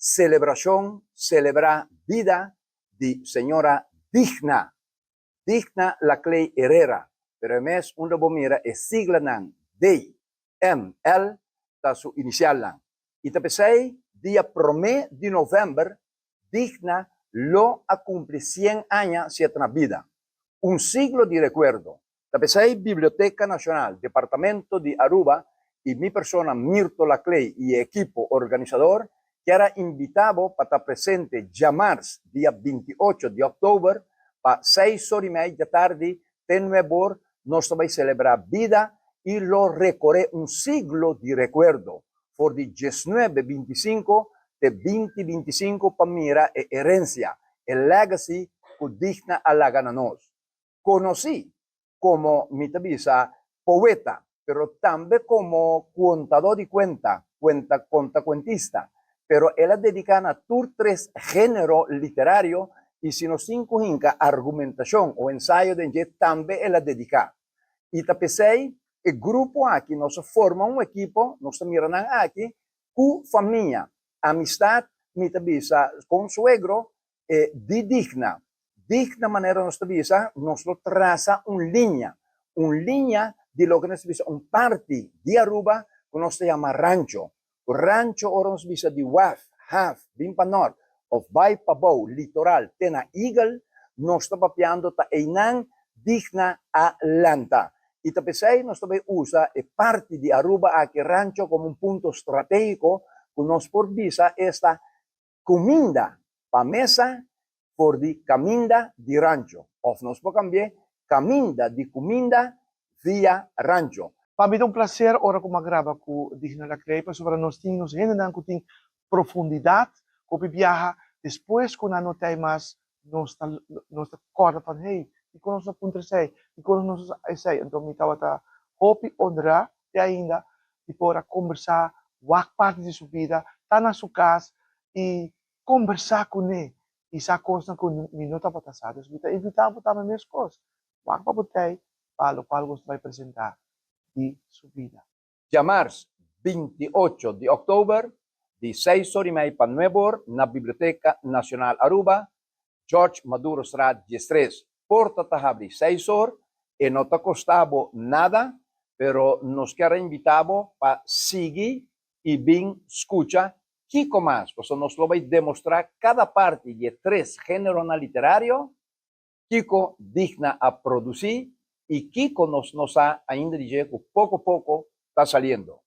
Celebración, celebrar vida de señora Digna Laclé Herrera. Pero en mes una bomira es sigla nan D-M-L ta su inicial lang. Y te pensé, día prome de noviembre, Digna lo a cumplir 100 años siete na vida. Un siglo de recuerdo. Te pensé, Biblioteca Nacional, Departamento de Aruba, y mi persona, Mirto Laclé, y equipo organizador, que era invitado para estar presente llamarse día 28 de octubre, para 6:30 da tarde, de nuevo, nos vamos a celebrar vida y lo recorre un siglo de recuerdo. Por de 1925 de 2025 para mira e herencia, el legacy que digna a la gananos. Conocí como mi tabisa poeta, pero también como contador de cuentista, pero él dedicada a tres géneros literarios y si nos cinco hinca argumentación o ensayo de gente también él dedica. Y tapesei, el grupo aquí nos forma un equipo, nos miran aquí, cu familia, amistad, mi tabisa, consuegro, di digna. Digna manera nos tabisa, nos lo traza un línea de lo que nos tabisa, un parte de Aruba, que nos se llama rancho. Rancho ora nos tabisa de Waf, Half, Bimpanor, of by Pabou, litoral, tena eagle, nos está papiando ta einan digna a lanta. Y tapesei nos também usa parte de Aruba aquí rancho como un punto estratégico que nos provisa esta comida pa mesa por di caminda di rancho. Of nos può cambiare caminda di comida via rancho. Para mim é um prazer ora como agrava com Digna Laclé, para nós tínhamos ainda com profundidade, com viajar depois com não tem mais nos corda para hey, e quando nós apuntamos e quando nós sei, então me estava a hope ondra e ainda e para conversar, wak parte de sua vida, tá na sua casa e conversar com ele e sa coisa com minuto para passar, então invitava para as minhas coisas, wak para botei, para o qual você vai apresentar de su vida. Llamarse 28 de octubre, de 6:30 para 9 na Biblioteca Nacional Aruba, George Maduro Sra 13. Porta tahabri 6 horas, e no te costaba nada, pero nos queda invitado para seguir y bien escucha Kiko más, pues nos lo vais a demostrar cada parte de tres géneros literarios, Kiko digna a producir, y Kiko nos ha ainda dice que poco a poco está saliendo.